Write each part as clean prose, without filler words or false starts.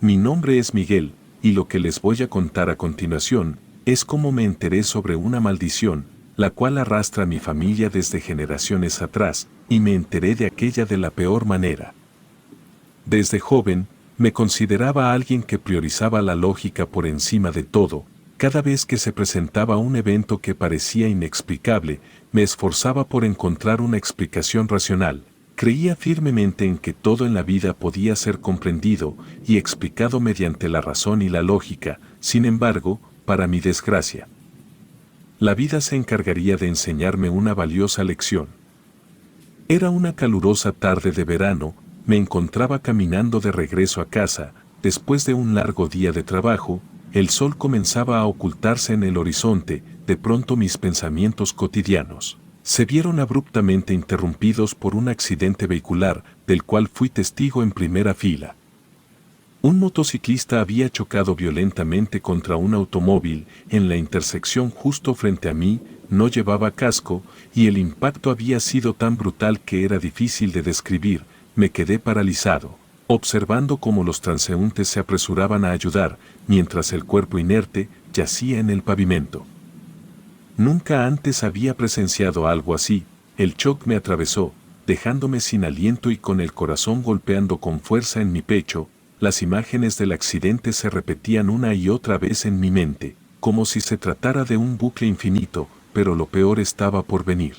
Mi nombre es Miguel, y lo que les voy a contar a continuación es cómo me enteré sobre una maldición, la cual arrastra a mi familia desde generaciones atrás, y me enteré de aquella de la peor manera. Desde joven, me consideraba alguien que priorizaba la lógica por encima de todo. Cada vez que se presentaba un evento que parecía inexplicable, me esforzaba por encontrar una explicación racional. Creía firmemente en que todo en la vida podía ser comprendido y explicado mediante la razón y la lógica. Sin embargo, para mi desgracia, la vida se encargaría de enseñarme una valiosa lección. Era una calurosa tarde de verano, me encontraba caminando de regreso a casa, después de un largo día de trabajo. El sol comenzaba a ocultarse en el horizonte. De pronto mis pensamientos cotidianos se vieron abruptamente interrumpidos por un accidente vehicular, del cual fui testigo en primera fila. Un motociclista había chocado violentamente contra un automóvil en la intersección justo frente a mí. No llevaba casco, y el impacto había sido tan brutal que era difícil de describir. Me quedé paralizado, observando cómo los transeúntes se apresuraban a ayudar, mientras el cuerpo inerte yacía en el pavimento. Nunca antes había presenciado algo así. El shock me atravesó, dejándome sin aliento y con el corazón golpeando con fuerza en mi pecho. Las imágenes del accidente se repetían una y otra vez en mi mente, como si se tratara de un bucle infinito, pero lo peor estaba por venir.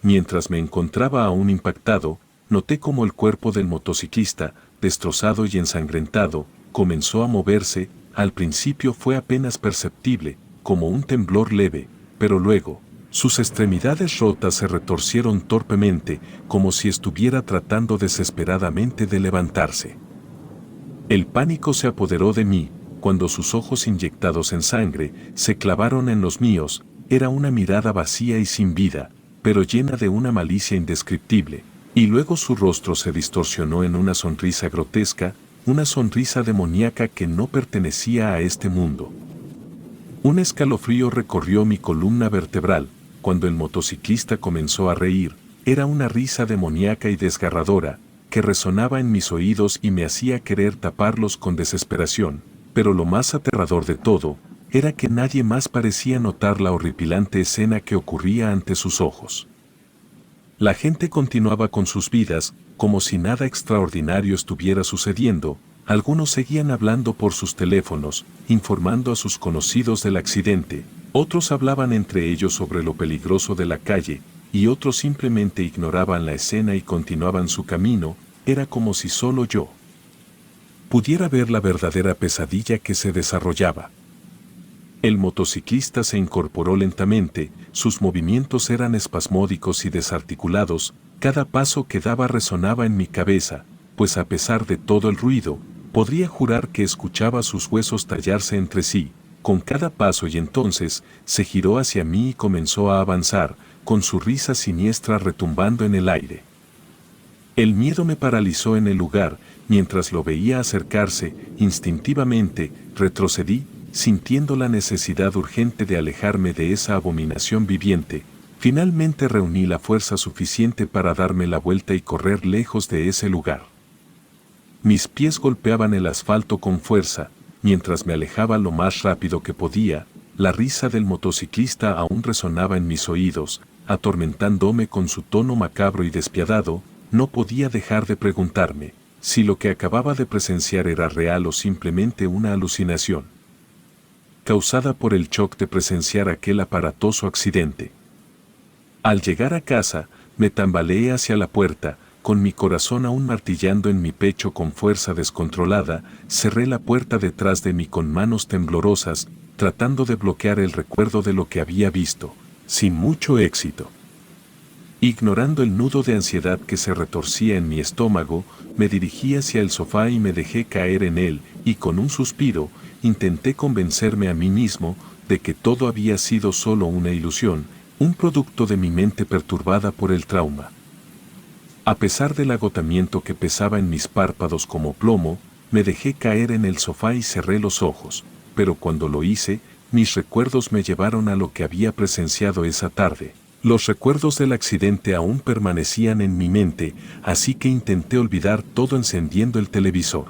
Mientras me encontraba aún impactado, noté cómo el cuerpo del motociclista, destrozado y ensangrentado, comenzó a moverse. Al principio fue apenas perceptible, como un temblor leve, pero luego, sus extremidades rotas se retorcieron torpemente, como si estuviera tratando desesperadamente de levantarse. El pánico se apoderó de mí, cuando sus ojos inyectados en sangre se clavaron en los míos. Era una mirada vacía y sin vida, pero llena de una malicia indescriptible, y luego su rostro se distorsionó en una sonrisa grotesca, una sonrisa demoníaca que no pertenecía a este mundo. Un escalofrío recorrió mi columna vertebral, cuando el motociclista comenzó a reír. Era una risa demoníaca y desgarradora, que resonaba en mis oídos y me hacía querer taparlos con desesperación, pero lo más aterrador de todo, era que nadie más parecía notar la horripilante escena que ocurría ante sus ojos. La gente continuaba con sus vidas, como si nada extraordinario estuviera sucediendo. Algunos seguían hablando por sus teléfonos, informando a sus conocidos del accidente. Otros hablaban entre ellos sobre lo peligroso de la calle, y otros simplemente ignoraban la escena y continuaban su camino. Era como si solo yo pudiera ver la verdadera pesadilla que se desarrollaba. El motociclista se incorporó lentamente, sus movimientos eran espasmódicos y desarticulados. Cada paso que daba resonaba en mi cabeza, pues a pesar de todo el ruido, podría jurar que escuchaba sus huesos tallarse entre sí, con cada paso, y entonces se giró hacia mí y comenzó a avanzar, con su risa siniestra retumbando en el aire. El miedo me paralizó en el lugar. Mientras lo veía acercarse, instintivamente retrocedí, sintiendo la necesidad urgente de alejarme de esa abominación viviente. Finalmente reuní la fuerza suficiente para darme la vuelta y correr lejos de ese lugar. Mis pies golpeaban el asfalto con fuerza, mientras me alejaba lo más rápido que podía. La risa del motociclista aún resonaba en mis oídos, atormentándome con su tono macabro y despiadado. No podía dejar de preguntarme si lo que acababa de presenciar era real o simplemente una alucinación causada por el shock de presenciar aquel aparatoso accidente. Al llegar a casa, me tambaleé hacia la puerta, con mi corazón aún martillando en mi pecho con fuerza descontrolada. Cerré la puerta detrás de mí con manos temblorosas, tratando de bloquear el recuerdo de lo que había visto, sin mucho éxito. Ignorando el nudo de ansiedad que se retorcía en mi estómago, me dirigí hacia el sofá y me dejé caer en él, y con un suspiro, intenté convencerme a mí mismo de que todo había sido solo una ilusión, un producto de mi mente perturbada por el trauma. A pesar del agotamiento que pesaba en mis párpados como plomo, me dejé caer en el sofá y cerré los ojos, pero cuando lo hice, mis recuerdos me llevaron a lo que había presenciado esa tarde. Los recuerdos del accidente aún permanecían en mi mente, así que intenté olvidar todo encendiendo el televisor.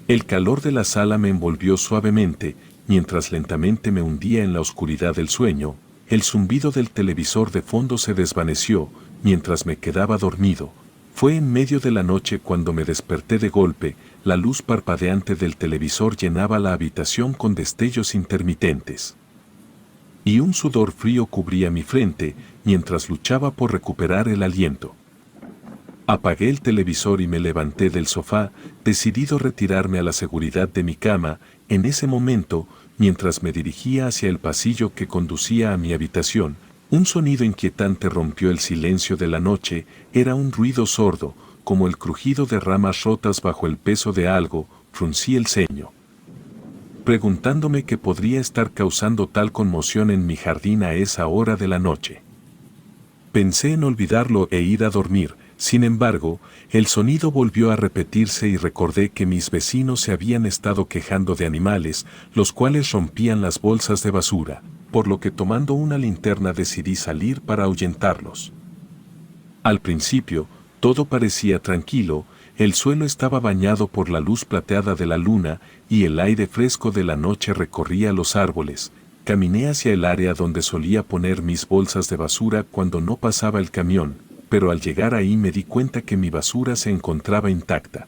El calor de la sala me envolvió suavemente, mientras lentamente me hundía en la oscuridad del sueño. El zumbido del televisor de fondo se desvaneció, mientras me quedaba dormido. Fue en medio de la noche cuando me desperté de golpe. La luz parpadeante del televisor llenaba la habitación con destellos intermitentes. Y un sudor frío cubría mi frente, mientras luchaba por recuperar el aliento. Apagué el televisor y me levanté del sofá, decidido a retirarme a la seguridad de mi cama. En ese momento, mientras me dirigía hacia el pasillo que conducía a mi habitación, un sonido inquietante rompió el silencio de la noche. Era un ruido sordo, como el crujido de ramas rotas bajo el peso de algo. Fruncí el ceño, preguntándome qué podría estar causando tal conmoción en mi jardín a esa hora de la noche. Pensé en olvidarlo e ir a dormir. Sin embargo, el sonido volvió a repetirse y recordé que mis vecinos se habían estado quejando de animales, los cuales rompían las bolsas de basura, por lo que tomando una linterna decidí salir para ahuyentarlos. Al principio, todo parecía tranquilo. El suelo estaba bañado por la luz plateada de la luna y el aire fresco de la noche recorría los árboles. Caminé hacia el área donde solía poner mis bolsas de basura cuando no pasaba el camión, pero al llegar ahí me di cuenta que mi basura se encontraba intacta.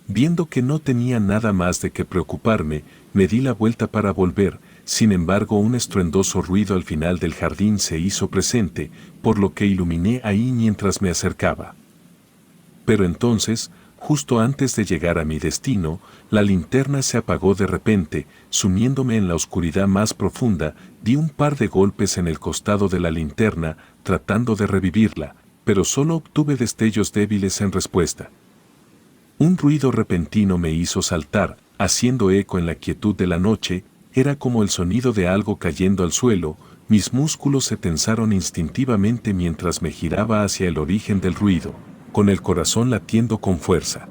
Viendo que no tenía nada más de qué preocuparme, me di la vuelta para volver. Sin embargo, un estruendoso ruido al final del jardín se hizo presente, por lo que iluminé ahí mientras me acercaba. Pero entonces, justo antes de llegar a mi destino, la linterna se apagó de repente, sumiéndome en la oscuridad más profunda. Di un par de golpes en el costado de la linterna, tratando de revivirla, pero solo obtuve destellos débiles en respuesta. Un ruido repentino me hizo saltar, haciendo eco en la quietud de la noche. Era como el sonido de algo cayendo al suelo. Mis músculos se tensaron instintivamente mientras me giraba hacia el origen del ruido, con el corazón latiendo con fuerza.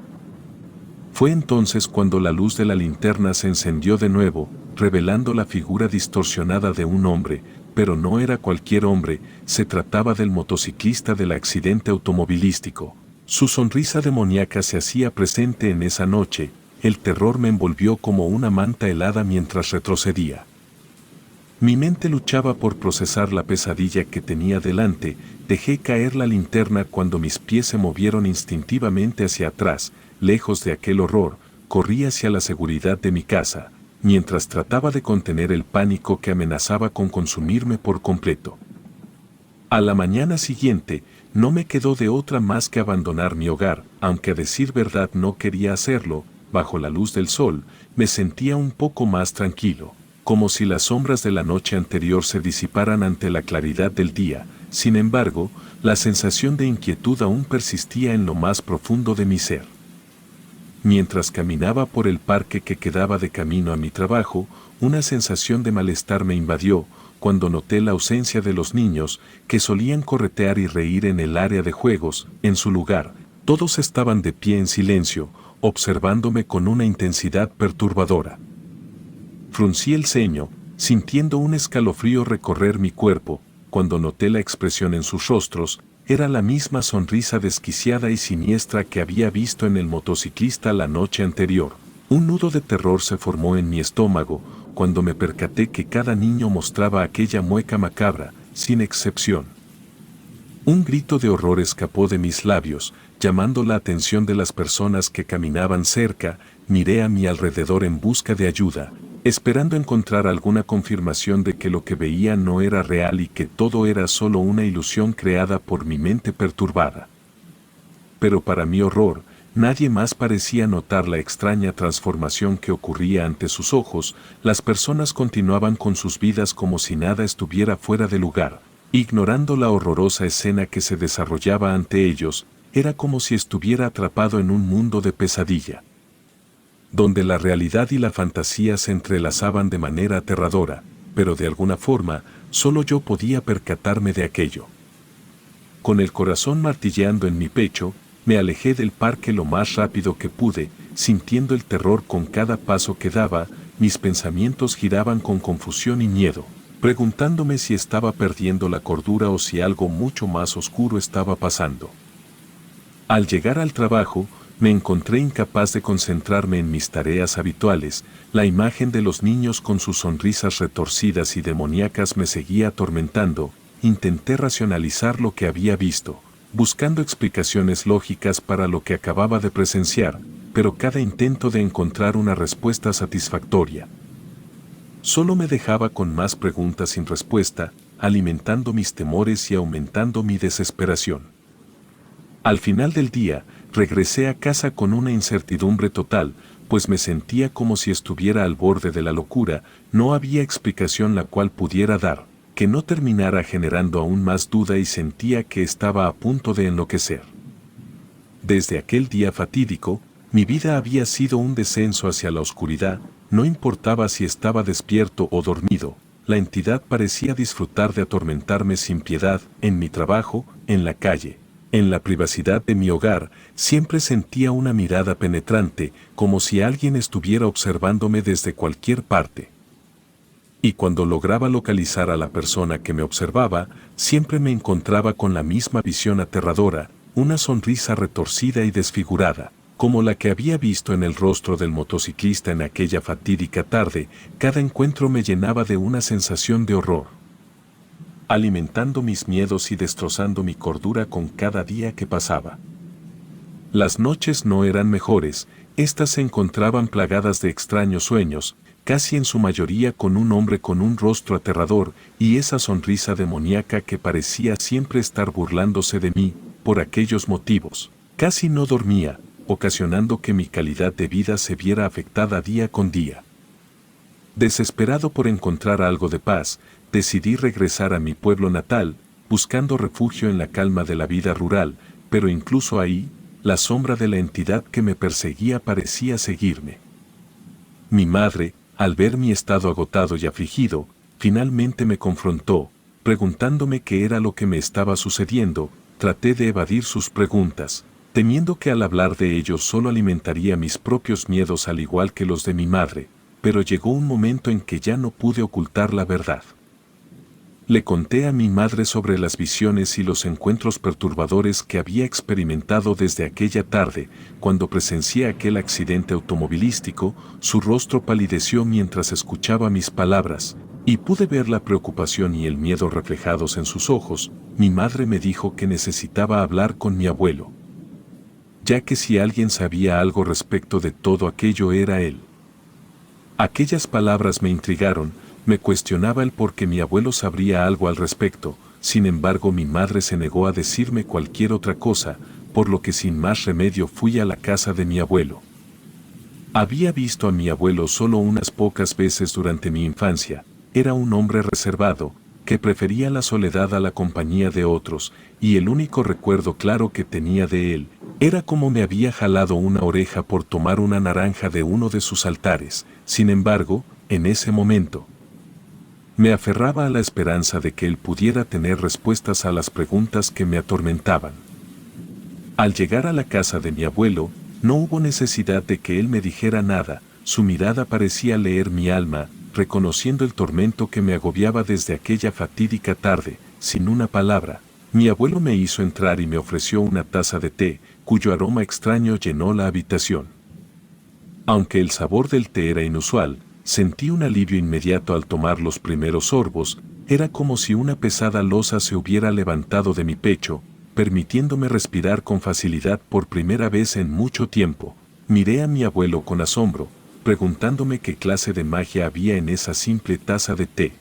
Fue entonces cuando la luz de la linterna se encendió de nuevo, revelando la figura distorsionada de un hombre, pero no era cualquier hombre. Se trataba del motociclista del accidente automovilístico. Su sonrisa demoníaca se hacía presente en esa noche. El terror me envolvió como una manta helada mientras retrocedía. Mi mente luchaba por procesar la pesadilla que tenía delante. Dejé caer la linterna cuando mis pies se movieron instintivamente hacia atrás. Lejos de aquel horror, corrí hacia la seguridad de mi casa, mientras trataba de contener el pánico que amenazaba con consumirme por completo. A la mañana siguiente, no me quedó de otra más que abandonar mi hogar, aunque a decir verdad no quería hacerlo. Bajo la luz del sol, me sentía un poco más tranquilo, como si las sombras de la noche anterior se disiparan ante la claridad del día. Sin embargo, la sensación de inquietud aún persistía en lo más profundo de mi ser. Mientras caminaba por el parque que quedaba de camino a mi trabajo, una sensación de malestar me invadió cuando noté la ausencia de los niños que solían corretear y reír en el área de juegos. En su lugar, todos estaban de pie en silencio, observándome con una intensidad perturbadora. Fruncí el ceño, sintiendo un escalofrío recorrer mi cuerpo. Cuando noté la expresión en sus rostros, era la misma sonrisa desquiciada y siniestra que había visto en el motociclista la noche anterior. Un nudo de terror se formó en mi estómago cuando me percaté que cada niño mostraba aquella mueca macabra, sin excepción. Un grito de horror escapó de mis labios, llamando la atención de las personas que caminaban cerca. Miré a mi alrededor en busca de ayuda, esperando encontrar alguna confirmación de que lo que veía no era real y que todo era solo una ilusión creada por mi mente perturbada. Pero para mi horror, nadie más parecía notar la extraña transformación que ocurría ante sus ojos. Las personas continuaban con sus vidas como si nada estuviera fuera de lugar, ignorando la horrorosa escena que se desarrollaba ante ellos. Era como si estuviera atrapado en un mundo de pesadilla, donde la realidad y la fantasía se entrelazaban de manera aterradora, pero de alguna forma, solo yo podía percatarme de aquello. Con el corazón martilleando en mi pecho, me alejé del parque lo más rápido que pude, sintiendo el terror con cada paso que daba. Mis pensamientos giraban con confusión y miedo, preguntándome si estaba perdiendo la cordura o si algo mucho más oscuro estaba pasando. Al llegar al trabajo, me encontré incapaz de concentrarme en mis tareas habituales. La imagen de los niños con sus sonrisas retorcidas y demoníacas me seguía atormentando. Intenté racionalizar lo que había visto, buscando explicaciones lógicas para lo que acababa de presenciar, pero cada intento de encontrar una respuesta satisfactoria solo me dejaba con más preguntas sin respuesta, alimentando mis temores y aumentando mi desesperación. Al final del día, regresé a casa con una incertidumbre total, pues me sentía como si estuviera al borde de la locura. No había explicación la cual pudiera dar, que no terminara generando aún más duda, y sentía que estaba a punto de enloquecer. Desde aquel día fatídico, mi vida había sido un descenso hacia la oscuridad. No importaba si estaba despierto o dormido, la entidad parecía disfrutar de atormentarme sin piedad. En mi trabajo, en la calle, en la privacidad de mi hogar, siempre sentía una mirada penetrante, como si alguien estuviera observándome desde cualquier parte. Y cuando lograba localizar a la persona que me observaba, siempre me encontraba con la misma visión aterradora, una sonrisa retorcida y desfigurada, como la que había visto en el rostro del motociclista en aquella fatídica tarde. Cada encuentro me llenaba de una sensación de horror, alimentando mis miedos y destrozando mi cordura con cada día que pasaba. Las noches no eran mejores, estas se encontraban plagadas de extraños sueños, casi en su mayoría con un hombre con un rostro aterrador y esa sonrisa demoníaca que parecía siempre estar burlándose de mí. Por aquellos motivos, casi no dormía, ocasionando que mi calidad de vida se viera afectada día con día. Desesperado por encontrar algo de paz, decidí regresar a mi pueblo natal, buscando refugio en la calma de la vida rural, pero incluso ahí, la sombra de la entidad que me perseguía parecía seguirme. Mi madre, al ver mi estado agotado y afligido, finalmente me confrontó, preguntándome qué era lo que me estaba sucediendo. Traté de evadir sus preguntas, temiendo que al hablar de ellos solo alimentaría mis propios miedos al igual que los de mi madre, pero llegó un momento en que ya no pude ocultar la verdad. Le conté a mi madre sobre las visiones y los encuentros perturbadores que había experimentado desde aquella tarde, cuando presencié aquel accidente automovilístico. Su rostro palideció mientras escuchaba mis palabras, y pude ver la preocupación y el miedo reflejados en sus ojos. Mi madre me dijo que necesitaba hablar con mi abuelo, ya que si alguien sabía algo respecto de todo aquello era él. Aquellas palabras me intrigaron. Me cuestionaba el por qué mi abuelo sabría algo al respecto. Sin embargo, mi madre se negó a decirme cualquier otra cosa, por lo que sin más remedio fui a la casa de mi abuelo. Había visto a mi abuelo solo unas pocas veces durante mi infancia. Era un hombre reservado, que prefería la soledad a la compañía de otros, y el único recuerdo claro que tenía de él era cómo me había jalado una oreja por tomar una naranja de uno de sus altares. Sin embargo, en ese momento, me aferraba a la esperanza de que él pudiera tener respuestas a las preguntas que me atormentaban. Al llegar a la casa de mi abuelo, no hubo necesidad de que él me dijera nada. Su mirada parecía leer mi alma, reconociendo el tormento que me agobiaba desde aquella fatídica tarde. Sin una palabra, mi abuelo me hizo entrar y me ofreció una taza de té, cuyo aroma extraño llenó la habitación. Aunque el sabor del té era inusual, sentí un alivio inmediato al tomar los primeros sorbos. Era como si una pesada losa se hubiera levantado de mi pecho, permitiéndome respirar con facilidad por primera vez en mucho tiempo. Miré a mi abuelo con asombro, preguntándome qué clase de magia había en esa simple taza de té.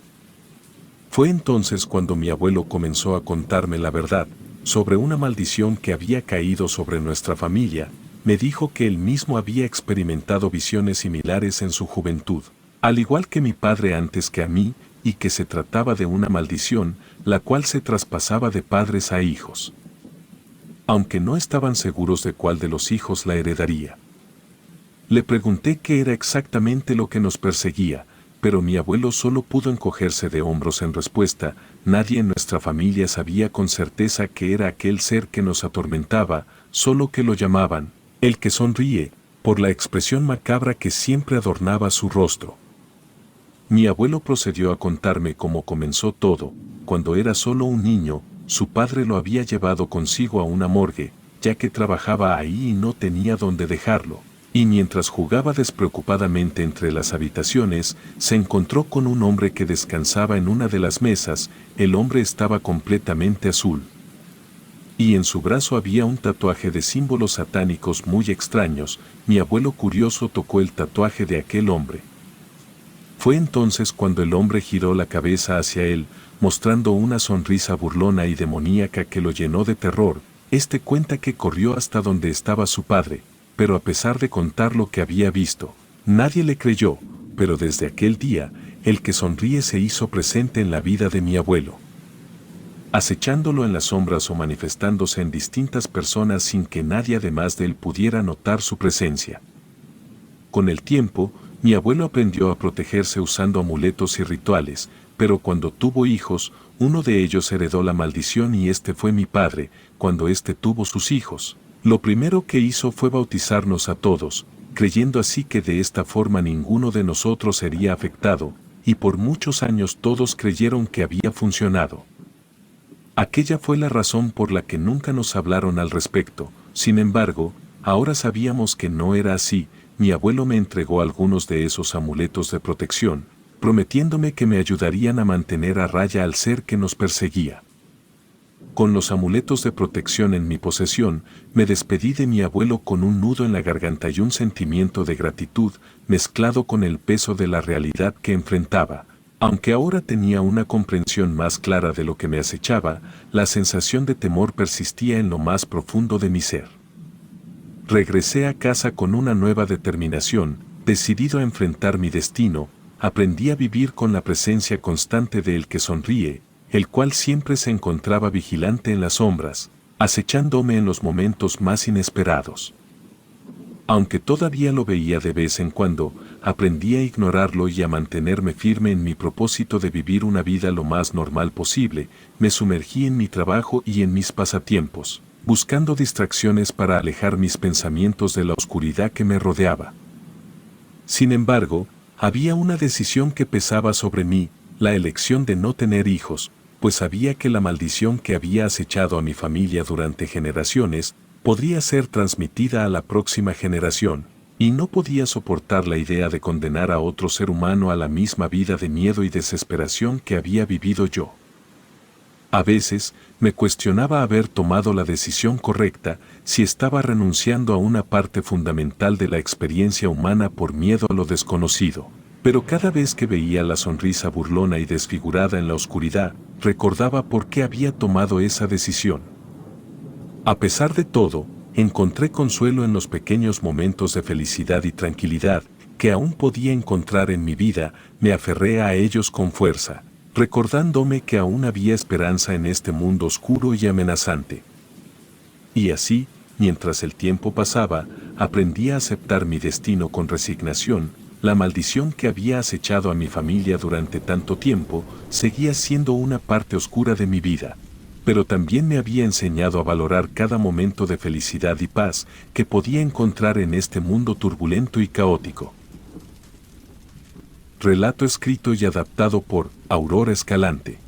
Fue entonces cuando mi abuelo comenzó a contarme la verdad sobre una maldición que había caído sobre nuestra familia. Me dijo que él mismo había experimentado visiones similares en su juventud, al igual que mi padre antes que a mí, y que se trataba de una maldición, la cual se traspasaba de padres a hijos, aunque no estaban seguros de cuál de los hijos la heredaría. Le pregunté qué era exactamente lo que nos perseguía, pero mi abuelo solo pudo encogerse de hombros en respuesta. Nadie en nuestra familia sabía con certeza qué era aquel ser que nos atormentaba, solo que lo llamaban el que sonríe, por la expresión macabra que siempre adornaba su rostro. Mi abuelo procedió a contarme cómo comenzó todo. Cuando era solo un niño, su padre lo había llevado consigo a una morgue, ya que trabajaba ahí y no tenía dónde dejarlo, y mientras jugaba despreocupadamente entre las habitaciones, se encontró con un hombre que descansaba en una de las mesas. El hombre estaba completamente azul, y en su brazo había un tatuaje de símbolos satánicos muy extraños. Mi abuelo curioso tocó el tatuaje de aquel hombre. Fue entonces cuando el hombre giró la cabeza hacia él, mostrando una sonrisa burlona y demoníaca que lo llenó de terror. Este cuenta que corrió hasta donde estaba su padre, pero a pesar de contar lo que había visto, nadie le creyó. Pero desde aquel día, el que sonríe se hizo presente en la vida de mi abuelo, acechándolo en las sombras o manifestándose en distintas personas sin que nadie además de él pudiera notar su presencia. Con el tiempo, mi abuelo aprendió a protegerse usando amuletos y rituales, pero cuando tuvo hijos, uno de ellos heredó la maldición y este fue mi padre. Cuando este tuvo sus hijos, lo primero que hizo fue bautizarnos a todos, creyendo así que de esta forma ninguno de nosotros sería afectado, y por muchos años todos creyeron que había funcionado. Aquella fue la razón por la que nunca nos hablaron al respecto. Sin embargo, ahora sabíamos que no era así. Mi abuelo me entregó algunos de esos amuletos de protección, prometiéndome que me ayudarían a mantener a raya al ser que nos perseguía. Con los amuletos de protección en mi posesión, me despedí de mi abuelo con un nudo en la garganta y un sentimiento de gratitud, mezclado con el peso de la realidad que enfrentaba. Aunque ahora tenía una comprensión más clara de lo que me acechaba, la sensación de temor persistía en lo más profundo de mi ser. Regresé a casa con una nueva determinación, decidido a enfrentar mi destino. Aprendí a vivir con la presencia constante de El que sonríe, el cual siempre se encontraba vigilante en las sombras, acechándome en los momentos más inesperados. Aunque todavía lo veía de vez en cuando, aprendí a ignorarlo y a mantenerme firme en mi propósito de vivir una vida lo más normal posible. Me sumergí en mi trabajo y en mis pasatiempos, buscando distracciones para alejar mis pensamientos de la oscuridad que me rodeaba. Sin embargo, había una decisión que pesaba sobre mí, la elección de no tener hijos, pues sabía que la maldición que había acechado a mi familia durante generaciones podría ser transmitida a la próxima generación, y no podía soportar la idea de condenar a otro ser humano a la misma vida de miedo y desesperación que había vivido yo. A veces, me cuestionaba haber tomado la decisión correcta, si estaba renunciando a una parte fundamental de la experiencia humana por miedo a lo desconocido. Pero cada vez que veía la sonrisa burlona y desfigurada en la oscuridad, recordaba por qué había tomado esa decisión. A pesar de todo, encontré consuelo en los pequeños momentos de felicidad y tranquilidad que aún podía encontrar en mi vida. Me aferré a ellos con fuerza, recordándome que aún había esperanza en este mundo oscuro y amenazante. Y así, mientras el tiempo pasaba, aprendí a aceptar mi destino con resignación. La maldición que había acechado a mi familia durante tanto tiempo seguía siendo una parte oscura de mi vida, pero también me había enseñado a valorar cada momento de felicidad y paz que podía encontrar en este mundo turbulento y caótico. Relato escrito y adaptado por Aurora Escalante.